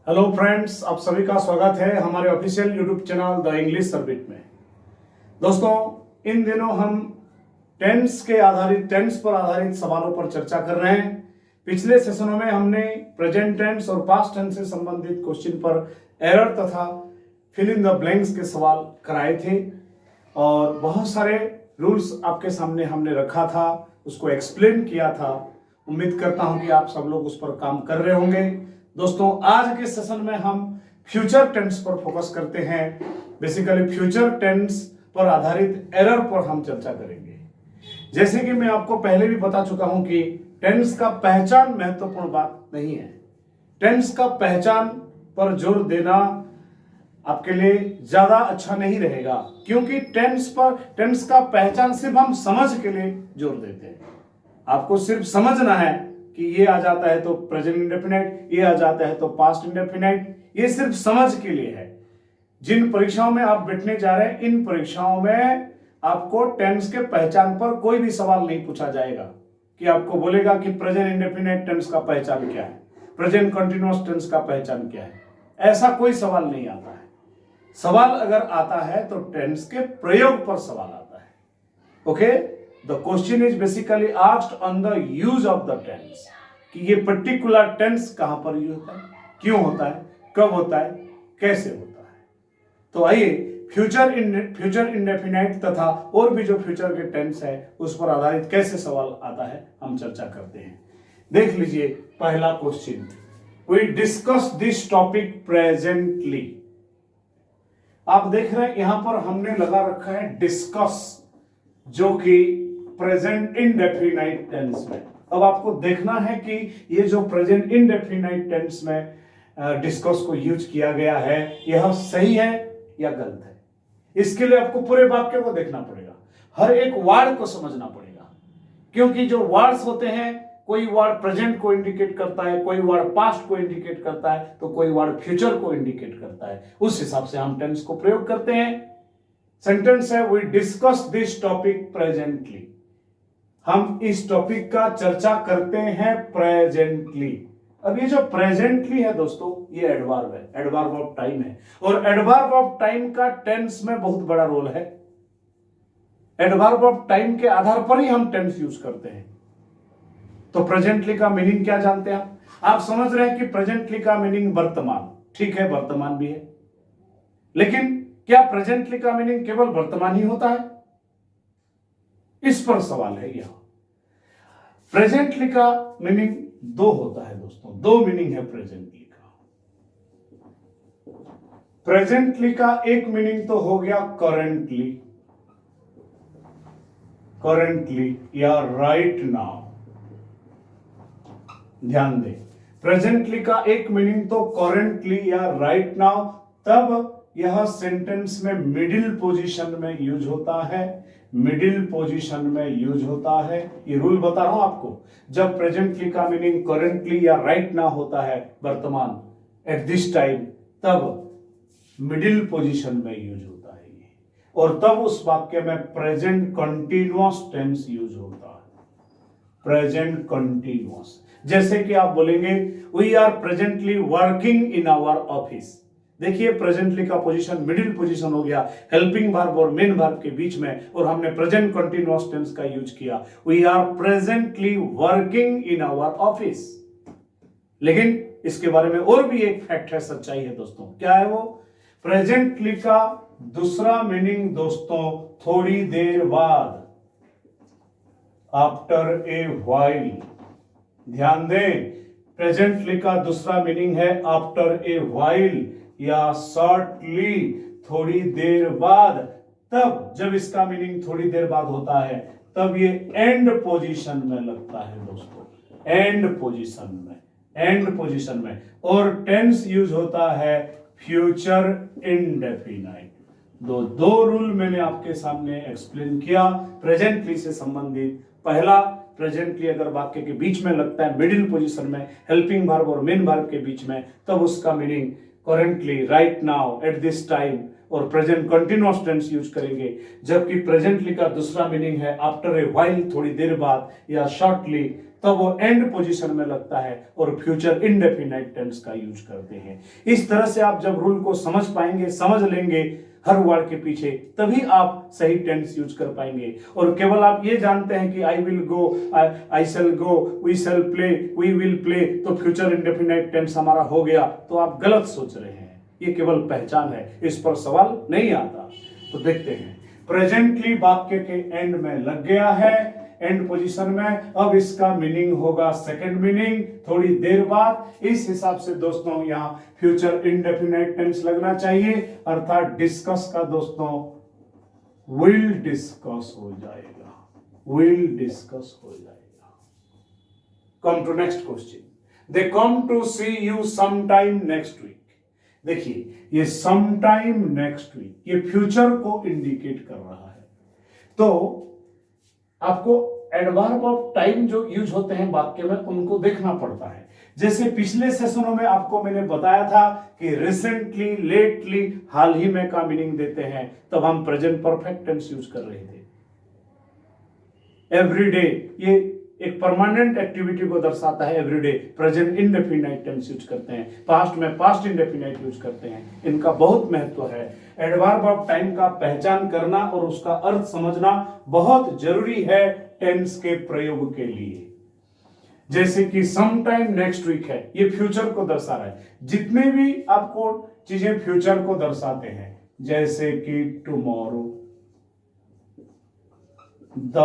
Hello friends, आप सभी का स्वागत है हमारे official YouTube channel the English सर्बिट में। दोस्तों, इन दिनों हम टेंस पर आधारित सवालों पर चर्चा कर रहे हैं। पिछले सेशनों में हमने प्रेजेंट टेंस और पास्ट टेंस से संबंधित क्वेश्चन पर एरर तथा फिल इन द ब्लैंक्स के सवाल कराए थे और बहुत सारे रूल्स आपके सामने हमने रखा था, उसको एक्सप्लेन किया था। उम्मीद करता हूं कि आप सब लोग उस पर काम कर रहे होंगे। दोस्तों, आज के सेशन में हम फ्यूचर टेंस पर फोकस करते हैं। बेसिकली फ्यूचर टेंस पर आधारित एरर पर हम चर्चा करेंगे। जैसे कि मैं आपको पहले भी बता चुका हूं कि टेंस का पहचान महत्वपूर्ण बात नहीं है। टेंस का पहचान पर जोर देना आपके लिए ज्यादा अच्छा नहीं रहेगा, क्योंकि टेंस का पहचान सिर्फ हम समझ के लिए जोर देते हैं। आपको सिर्फ समझना है कि ये आ जाता है तो प्रेजेंट इंडेफिनिट, ये आ जाता है तो पास्ट इंडेफिनिट, ये सिर्फ समझ के लिए है। जिन परीक्षाओं में आप बैठने जा रहे हैं, इन परीक्षाओं में आपको टेंस के पहचान पर कोई भी सवाल नहीं पूछा जाएगा कि आपको बोलेगा कि प्रेजेंट इंडेफिनिट टेंस का पहचान क्या है, प्रेजेंट कंटिन्यूअस टेंस का पहचान क्या है। ऐसा कोई सवाल नहीं आता है। सवाल अगर आता है तो टेंस के प्रयोग पर सवाल आता है। Okay, the question is basically asked on the use of the tense, कि ये पर्टिकुलर टेंस कहां पर यूज होता है, क्यों होता है, कब होता है, कैसे होता है। तो आइए फ्यूचर इंडेफिनाइट तथा और भी जो फ्यूचर के टेंस है उस पर आधारित कैसे सवाल आता है हम चर्चा करते हैं। देख लीजिए पहला question, we discuss this topic presently. आप देख रहे हैं यहां पर हमने लगा रखा है डिस्कस, जो कि प्रेजेंट इंडेफिनाइट टेंस में। अब आपको देखना है कि ये जो प्रेजेंट इंडेफिनाइट टेंस में डिस्कस को यूज किया गया है, यह सही है या गलत है। इसके लिए आपको पूरे वाक्य को देखना पड़ेगा, हर एक वर्ड को समझना पड़ेगा, क्योंकि जो वर्ड्स होते हैं, कोई वर्ड प्रेजेंट को इंडिकेट करता है, कोई वर्ड पास्ट को इंडिकेट करता है, तो कोई वर्ड फ्यूचर को इंडिकेट करता है। उस हिसाब से हम टेंस को प्रयोग करते हैं। सेंटेंस है, we discuss this topic presently. हम इस टॉपिक का चर्चा करते हैं प्रेजेंटली। अब ये जो प्रेजेंटली है दोस्तों, ये एडवर्ब है, एडवर्ब ऑफ टाइम है, और एडवर्ब ऑफ टाइम का टेंस में बहुत बड़ा रोल है। एडवर्ब ऑफ टाइम के आधार पर ही हम टेंस यूज करते हैं। तो प्रेजेंटली का मीनिंग क्या जानते हैं आप समझ रहे हैं कि प्रेजेंटली का मीनिंग वर्तमान, ठीक है, वर्तमान भी है, लेकिन क्या प्रेजेंटली का मीनिंग केवल वर्तमान ही होता है? इस पर सवाल है। यह प्रेजेंटली का मीनिंग दो होता है दोस्तों, दो मीनिंग है प्रेजेंटली का। प्रेजेंटली का एक मीनिंग तो हो गया करेंटली, करेंटली या राइट नाउ। ध्यान दें, प्रेजेंटली का एक मीनिंग तो करेंटली या राइट नाउ, तब यह सेंटेंस में मिडिल पोजीशन में यूज होता है, मिडिल पोजीशन में यूज होता है। ये रूल बता रहा हूं आपको, जब प्रेजेंटली का मीनिंग करेंटली या राइट नाउ होता है, वर्तमान, एट दिस टाइम, तब मिडिल पोजीशन में यूज होता है ये, और तब उस वाक्य में प्रेजेंट कंटिन्यूअस टेंस यूज होता है, प्रेजेंट कंटिन्यूअस। जैसे कि आप बोलेंगे, we are presently working in our office. देखिए, प्रेजेंटली का पोजीशन मिडिल पोजीशन हो गया, हेल्पिंग वर्ब और मेन वर्ब के बीच में, और हमने प्रेजेंट कंटिन्यूअस टेंस का यूज किया, we are presently working in our office. लेकिन इसके बारे में और भी एक फैक्ट है, सच्चाई है दोस्तों। क्या है वो? प्रेजेंटली का दूसरा मीनिंग दोस्तों थोड़ी देर बाद, आफ्टर ए व्हाइल। ध्यान दें, प्रेजेंटली का दूसरा मीनिंग है आफ्टर ए व्हाइल या शॉर्टली, थोड़ी देर बाद। तब जब इसका मीनिंग थोड़ी देर बाद होता है, तब ये एंड पोजीशन में लगता है दोस्तों, एंड पोजीशन में, एंड पोजीशन में। और टेंस यूज होता है फ्यूचर इंडेफिनाइट। दो रूल मैंने आपके सामने एक्सप्लेन किया प्रेजेंटली से संबंधित। पहला, प्रेजेंटली अगर वाक्य के बीच में लगता है मिडिल पोजीशन में, हेल्पिंग वर्ब और मेन वर्ब के बीच में, तब उसका meaning currently, right now, at this time और प्रेजेंट कंटिन्यूअस टेंस यूज करेंगे। जबकि प्रेजेंटली का दूसरा मीनिंग है आफ्टर ए व्हाइल, थोड़ी देर बाद, या शॉर्टली, तब वो एंड पोजीशन में लगता है और फ्यूचर इंडेफिनाइट टेंस का यूज करते हैं। इस तरह से आप जब रूल को समझ पाएंगे, समझ लेंगे हर वर्ड के पीछे, तभी आप सही टेंस यूज कर पाएंगे। और केवल आप ये जानते हैं कि I will go, I shall go, we shall play, we will play, तो फ्यूचर इंडेफिनाइट टेंस हमारा हो गया, तो आप गलत सोच रहे हैं। ये केवल पहचान है, इस पर सवाल नहीं आता। तो देखते हैं, प्रेजेंटली वाक्य के एंड में लग गया है, एंड पोजीशन में। अब इसका मीनिंग होगा सेकंड मीनिंग थोड़ी देर बाद। इस हिसाब से दोस्तों यहां फ्यूचर इंडेफिनाइट टेंस लगना चाहिए, अर्थात डिस्कस का दोस्तों विल डिस्कस हो जाएगा, विल डिस्कस हो जाएगा। Come to next question, they come to see you sometime next week. देखिए, ये समटाइम नेक्स्ट वीक, ये फ्यूचर को इंडिकेट कर रहा है। तो आपको एडवर्ब ऑफ टाइम जो यूज होते हैं वाक्य में, उनको देखना पड़ता है। जैसे पिछले सेशनों में आपको मैंने बताया था कि रिसेंटली, लेटली, हाल ही में का मीनिंग देते हैं, तब हम प्रेजेंट परफेक्ट टेंस यूज कर रहे थे। एवरीडे, ये एक परमानेंट एक्टिविटी को दर्शाता है। Everyday, present indefinite tense use करते हैं, पास्ट में पास्ट इंडेफिनाइट यूज करते हैं। इनका बहुत महत्व है। एडवर्ब ऑफ टाइम का पहचान करना और उसका अर्थ समझना बहुत जरूरी है टेंस के प्रयोग के लिए। जैसे कि सम टाइम नेक्स्ट वीक है, ये फ्यूचर को दर्शा रहा है। जितने भी आपको चीजें फ्यूचर को दर्शाते हैं, जैसे कि tomorrow, the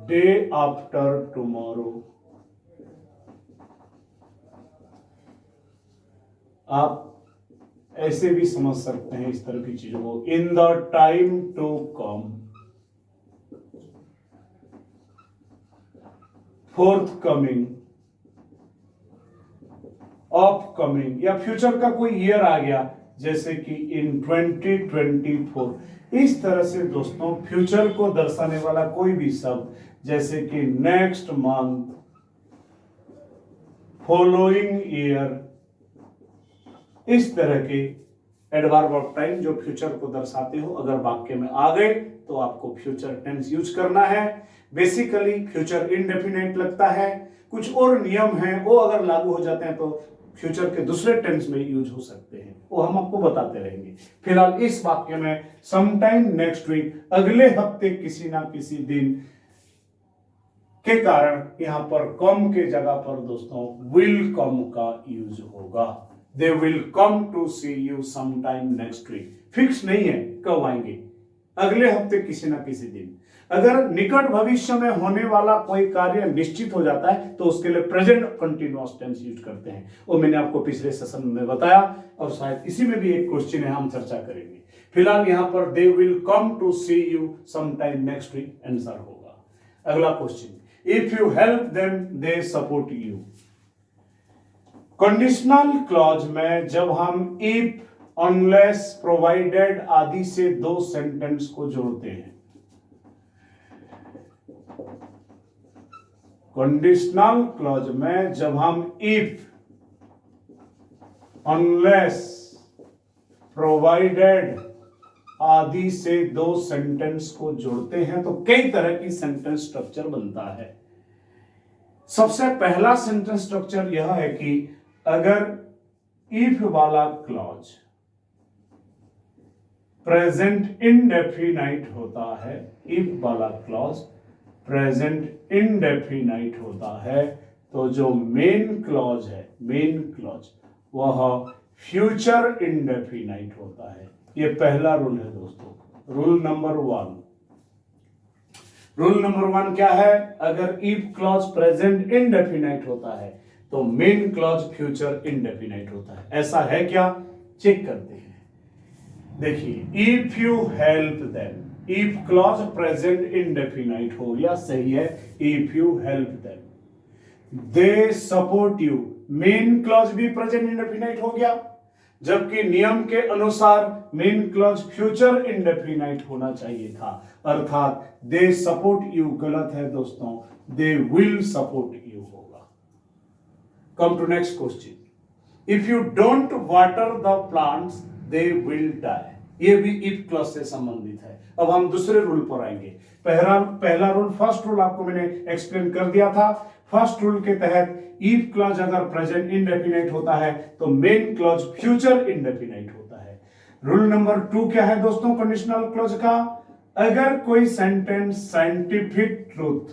day after tomorrow, आप ऐसे भी समझ सकते हैं इस तरह की चीजों को। In the time to come, forthcoming, off coming, या फ्यूचर का कोई ईयर आ गया, जैसे कि इन 2024। इस तरह से दोस्तों फ्यूचर को दर्शाने वाला कोई भी शब्द, जैसे कि नेक्स्ट मंथ, फॉलोइंग ईयर, इस तरह के एडवर्ब ऑफ टाइम जो फ्यूचर को दर्शाते हो, अगर वाक्य में आ गए तो आपको फ्यूचर टेंस यूज करना है। बेसिकली फ्यूचर इंडेफिनाइट लगता है, कुछ और नियम हैं, वो अगर लागू हो जाते हैं तो फ्यूचर के दूसरे टेंस में यूज हो सकते हैं, वो हम आपको बताते रहेंगे। फिलहाल इस वाक्य में समटाइम नेक्स्ट वीक, अगले हफ्ते किसी ना किसी दिन के कारण यहां पर कम के जगह पर दोस्तों विल कम का यूज होगा। They will come to see you sometime next week, fix नहीं है कब आएंगे, अगले हफ्ते किसी ना किसी दिन। अगर निकट भविष्य में होने वाला कोई कार्य निश्चित हो जाता है तो उसके लिए प्रेजेंट कंटिन्यूअस टेंस यूज करते हैं, वो मैंने आपको पिछले सेशन में बताया, और शायद इसी में भी एक क्वेश्चन है, हम चर्चा करेंगे। फिलहाल यहां पर they will come to see you sometime next week answer होगा। अगला question, if you help them they support you. Conditional clause में जब हम इफ, अनलेस, प्रोवाइडेड आदि से दो सेंटेंस को जोड़ते हैं, कंडीशनल क्लॉज में जब हम इफ, अनलेस, प्रोवाइडेड आदि से दो सेंटेंस को जोड़ते हैं तो कई तरह की सेंटेंस स्ट्रक्चर बनता है। सबसे पहला सेंटेंस स्ट्रक्चर यह है कि अगर इफ वाला क्लॉज प्रेजेंट इंडेफिनाइट होता है, इफ वाला क्लॉज प्रेजेंट इंडेफिनाइट होता है, तो जो मेन क्लॉज है, मेन क्लॉज वह फ्यूचर इंडेफिनाइट होता है। ये पहला रूल है दोस्तों, rule number one. Rule number one क्या है? अगर इफ क्लॉज प्रेजेंट इंडेफिनाइट होता है तो मेन क्लॉज फ्यूचर इंडेफिनाइट होता है। ऐसा है क्या? चेक करते हैं। देखिए, if you help them, if clause present indefinite हो गया, सही है। If you help them, they support you, main clause भी प्रेजेंट इंडेफिनाइट हो गया, जबकि नियम के अनुसार मेन क्लॉज फ्यूचर इंडेफिनाइट होना चाहिए था, अर्थात दे सपोर्ट यू गलत है दोस्तों, दे विल सपोर्ट यू होगा। Come to next question, if you don't water the plants they will die. ये भी इफ क्लॉज से संबंधित है। अब हम दूसरे रूल पर आएंगे। पहला रूल, फर्स्ट रूल आपको मैंने एक्सप्लेन कर दिया था। फर्स्ट रूल के तहत इफ क्लॉज अगर प्रेजेंट इंडेफिनिट होता है तो मेन क्लॉज फ्यूचर इंडेफिनिट होता है। रूल नंबर 2 क्या है दोस्तों कंडीशनल क्लॉज का? अगर कोई सेंटेंस साइंटिफिक ट्रूथ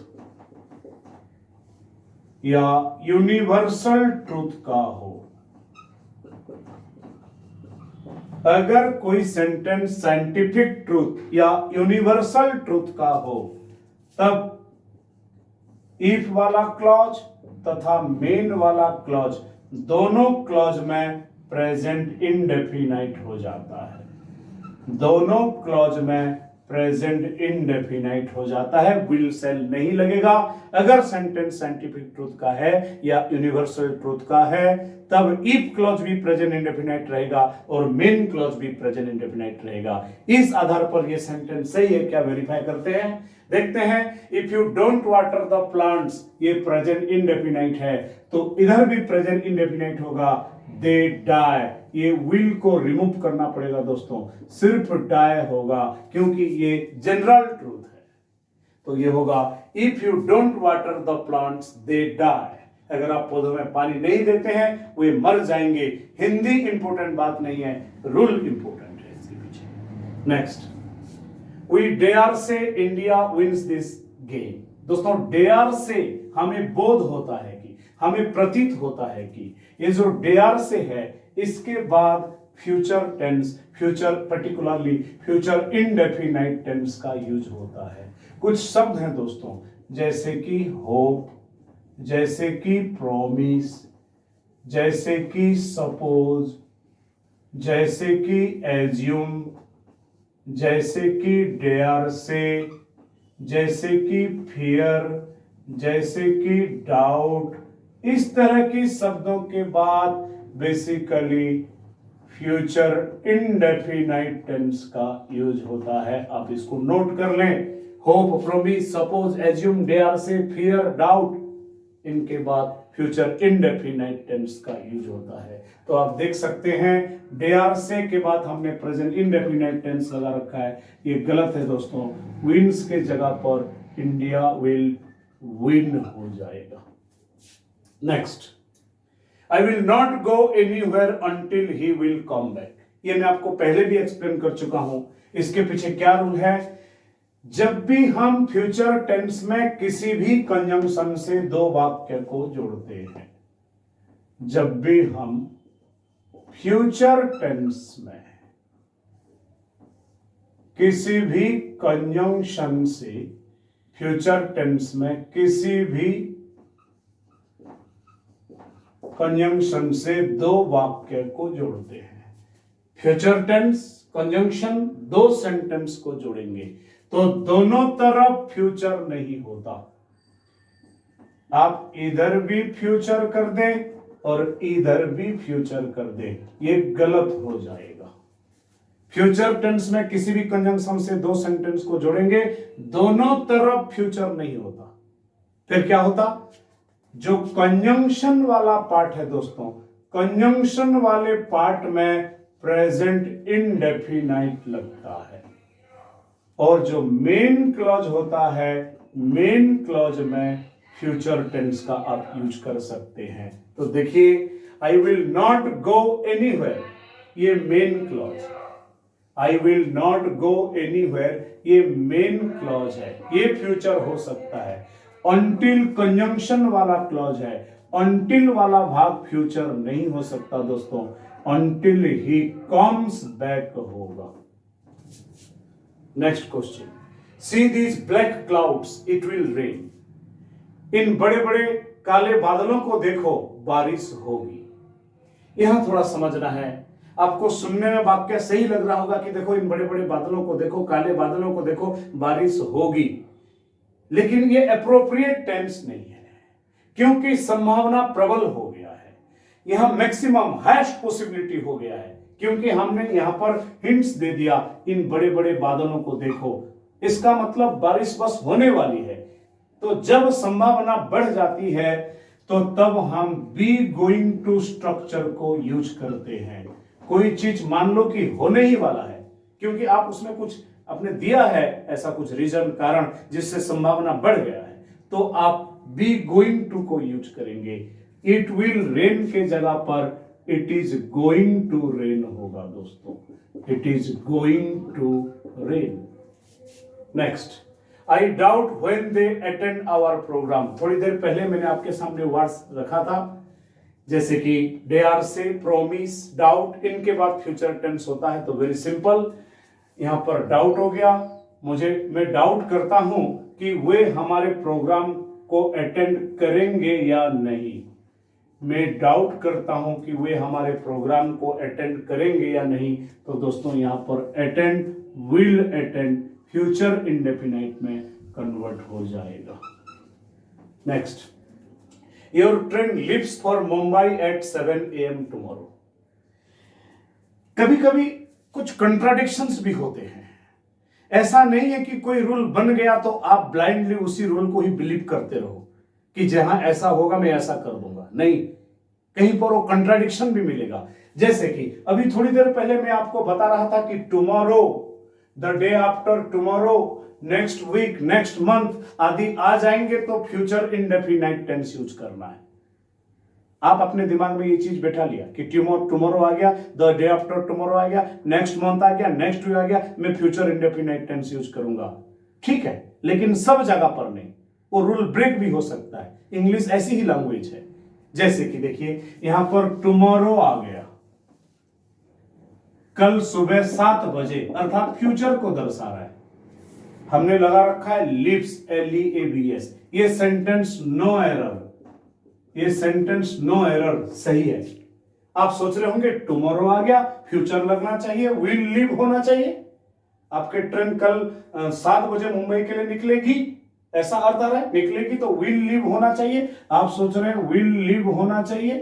या यूनिवर्सल ट्रूथ का हो, अगर कोई सेंटेंस साइंटिफिक ट्रूथ या यूनिवर्सल ट्रूथ का हो, तब इफ वाला क्लॉज तथा मेन वाला क्लॉज दोनों क्लॉज में प्रेजेंट इंडेफिनाइट हो जाता है। दोनों क्लॉज में प्रेजेंट इंडेफिनाइट हो जाता है, विल सेल नहीं लगेगा। अगर सेंटेंस साइंटिफिक ट्रूथ का है या यूनिवर्सल ट्रूथ का है, तब इफ क्लॉज भी प्रेजेंट इंडेफिनाइट रहेगा और मेन क्लॉज भी प्रेजेंट इंडेफिनाइट रहेगा। इस आधार पर यह सेंटेंस सही है क्या वेरीफाई करते हैं, देखते हैं। If you don't water the plants, ये प्रेजेंट इंडेफिनाइट है, तो इधर भी प्रेजेंट इंडेफिनाइट होगा। दे डाई, ये विल को रिमूव करना पड़ेगा दोस्तों, सिर्फ डाई होगा क्योंकि ये जनरल ट्रूथ है। तो ये होगा if you don't water the plants they die. अगर आप पौधों में पानी नहीं देते हैं वे मर जाएंगे। हिंदी इंपॉर्टेंट बात नहीं है, रूल इंपॉर्टेंट है इसके पीछे। Next, we dare say India wins this game. दोस्तों डेयर से हमें बोध होता है कि, हमें प्रतीत होता है कि ये जो डेयर से है इसके बाद future tense, future particularly future indefinite tense का यूज होता है। कुछ शब्द हैं दोस्तों जैसे कि होप, जैसे कि प्रॉमिस, जैसे कि सपोज, जैसे कि एज्यूम, जैसे कि डेयर से, जैसे कि फियर, जैसे कि डाउट। इस तरह के शब्दों के बाद बेसिकली फ्यूचर इंडेफिनाइट टेंस का यूज होता है। आप इसको नोट कर लें। Hope, promise, suppose, assume, dare say, fear, doubt, इनके बाद फ्यूचर इंडेफिनाइट टेंस का यूज होता है। तो आप देख सकते हैं डेयर से के बाद हमने प्रेजेंट इंडेफिनाइट टेंस लगा रखा है, ये गलत है दोस्तों। विंस के जगह पर इंडिया विल विन हो जाएगा। Next, I will not go anywhere until he will come back. ये मैं आपको पहले भी एक्सप्लेन कर चुका हूं। इसके पीछे क्या रूल है? जब भी हम फ्यूचर टेंस में किसी भी कंजंक्शन से दो वाक्य को जोड़ते हैं, जब भी हम फ्यूचर टेंस में किसी भी कंजंक्शन से, फ्यूचर टेंस में किसी भी कंजंक्शन से दो वाक्य को जोड़ते हैं, फ्यूचर टेंस कंजंक्शन दो सेंटेंस को जोड़ेंगे तो दोनों तरफ फ्यूचर नहीं होता। आप इधर भी फ्यूचर कर दें और इधर भी फ्यूचर कर दें, ये गलत हो जाएगा। फ्यूचर टेंस में किसी भी कंजंक्शन से दो सेंटेंस को जोड़ेंगे, दोनों तरफ फ्यूचर नहीं होता। फिर क्या होता? जो कंजंक्शन वाला पार्ट है दोस्तों, कंजंक्शन वाले पार्ट में प्रेजेंट इंडेफिनाइट लगता है और जो मेन क्लॉज होता है, मेन क्लॉज में फ्यूचर टेंस का आप यूज कर सकते हैं। तो देखिए, I will not go anywhere, ये main clause, I will not go anywhere ये मेन क्लॉज है, ये फ्यूचर हो सकता है। अनटिल कंजंक्शन वाला क्लॉज है, अनटिल वाला भाग फ्यूचर नहीं हो सकता दोस्तों, अनटिल ही कम्स बैक होगा। Next question, see these black clouds it will rain. इन बड़े बड़े काले बादलों को देखो, बारिश होगी। यहां थोड़ा समझना है आपको। सुनने में वाक्य सही लग रहा होगा कि देखो इन बड़े बड़े बादलों को देखो, काले बादलों को देखो, बारिश होगी, लेकिन ये एप्रोप्रिएट टेंस नहीं है क्योंकि संभावना प्रबल हो गया है। यहां मैक्सिमम हाईएस्ट पॉसिबिलिटी हो गया है क्योंकि हमने यहां पर हिंट्स दे दिया, इन बड़े बड़े बादलों को देखो, इसका मतलब बारिश बस होने वाली है। तो जब संभावना बढ़ जाती है तो तब हम बी गोइंग टू स्ट्रक्चर को यूज करते हैं। कोई चीज मान लो कि होने ही वाला है क्योंकि आप उसमें कुछ आपने दिया है, ऐसा कुछ रीजन कारण जिससे संभावना बढ़ गया है, तो आप बी गोइंग टू को यूज करेंगे। इट विल रेन के जगह पर it is going to rain होगा दोस्तों, it is going to rain. Next, I doubt when they attend our programme. थोड़ी देर पहले मैंने आपके सामने वर्ड्स रखा था, जैसे कि डेयर से, प्रोमिस, डाउट, इनके बाद फ्यूचर टेंस होता है। तो वेरी सिंपल, यहां पर डाउट हो गया, मैं डाउट करता हूं कि वे हमारे प्रोग्राम को अटेंड करेंगे या नहीं। मैं डाउट करता हूं कि वे हमारे प्रोग्राम को अटेंड करेंगे या नहीं। तो दोस्तों यहां पर attend, will attend future indefinite में कन्वर्ट हो जाएगा। Next, your train leaves for Mumbai at 7 AM tomorrow. कभी कभी कुछ कंट्राडिक्शंस भी होते हैं। ऐसा नहीं है कि कोई रूल बन गया तो आप ब्लाइंडली उसी रूल को ही बिलीव करते रहो कि जहां ऐसा होगा मैं ऐसा कर दूंगा। नहीं, कहीं पर वो कंट्राडिक्शन भी मिलेगा। जैसे कि अभी थोड़ी देर पहले मैं आपको बता रहा था कि tomorrow, the day after tomorrow, next week, next month आदि आ जाएंगे तो फ्यूचर इंडेफिनाइट टेंस यूज करना है। आप अपने दिमाग में ये चीज बैठा लिया कि टुमारो आ गया, द डे आफ्टर टुमारो आ गया, नेक्स्ट मंथ आ गया, नेक्स्ट वीक आ गया, मैं फ्यूचर इंडेफिनाइट टेंस यूज करूंगा। ठीक है, लेकिन सब जगह पर नहीं, वो रूल ब्रेक भी हो सकता है। इंग्लिश ऐसी ही लैंग्वेज है। जैसे कि देखिए यहां पर टुमारो आ गया, कल सुबह 7 बजे, अर्थात फ्यूचर को दर्शा रहा है। हमने लगा रखा है लिव्स, LEAVS। ये सेंटेंस नो एरर, ये सेंटेंस नो एरर सही है। आप सोच रहे होंगे टुमारो आ गया, फ्यूचर लगना चाहिए, विल लिव होना चाहिए। आपके ट्रेन कल 7 बजे मुंबई के लिए निकलेगी, ऐसा अर्थ आ रहा है, निकलेगी तो विल लिव होना चाहिए। आप सोच रहे हैं विल लिव होना चाहिए,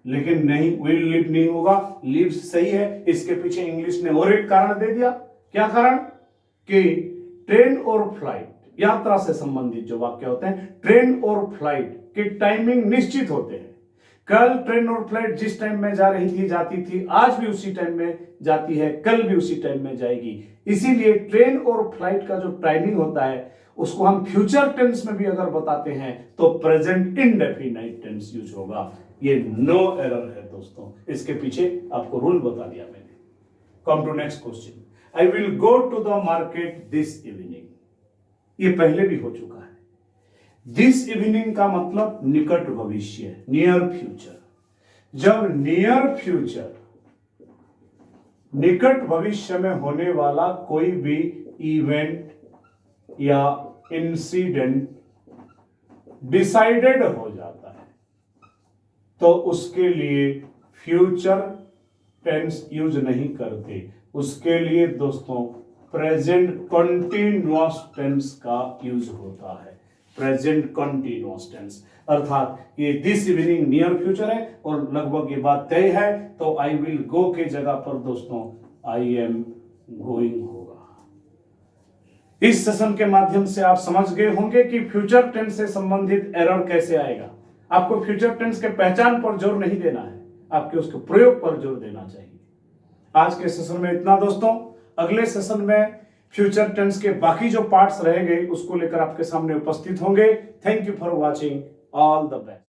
लेकिन नहीं, विल लिव नहीं होगा, लिव सही है। इसके पीछे इंग्लिश ने और एक कारण दे दिया। क्या कारण? कि ट्रेन और फ्लाइट, यात्रा से संबंधित जो वाक्य होते हैं, ट्रेन और फ्लाइट की टाइमिंग निश्चित होते हैं। कल ट्रेन और फ्लाइट जिस टाइम में जा रही थी, जाती थी, आज भी उसी टाइम में जाती है, कल भी उसी टाइम में जाएगी। इसीलिए ट्रेन और फ्लाइट का जो टाइमिंग होता है उसको हम फ्यूचर टेंस में भी अगर बताते हैं तो प्रेजेंट इंडेफिनाइट टेंस यूज होगा। ये नो एरर है दोस्तों, इसके पीछे आपको रूल बता दिया मैंने। Come to next question, I will go to the market this evening. ये पहले भी हो चुका है। दिस इवनिंग का मतलब निकट भविष्य, नियर फ्यूचर। जब नियर फ्यूचर, निकट भविष्य में होने वाला कोई भी इवेंट या इंसिडेंट डिसाइडेड हो जाता है तो उसके लिए फ्यूचर टेंस यूज नहीं करते। उसके लिए दोस्तों प्रेजेंट कंटीन्यूअस टेंस का यूज होता है। प्रेजेंट कंटीन्यूअस टेंस, अर्थात ये दिस इवनिंग नियर फ्यूचर है और लगभग ये बात तय है, तो आई विल गो के जगह पर दोस्तों आई एम गोइंग होगा। इस सेशन के माध्यम से आप समझ गए होंगे कि फ्यूचर टेंस से संबंधित एरर कैसे आएगा। आपको फ्यूचर टेंस के पहचान पर जोर नहीं देना है, आपके उसके प्रयोग पर जोर देना चाहिए। आज के सेशन में इतना दोस्तों। अगले सेशन में फ्यूचर टेंस के बाकी जो पार्ट्स रह गए उसको लेकर आपके सामने उपस्थित होंगे। Thank you for watching, all the best.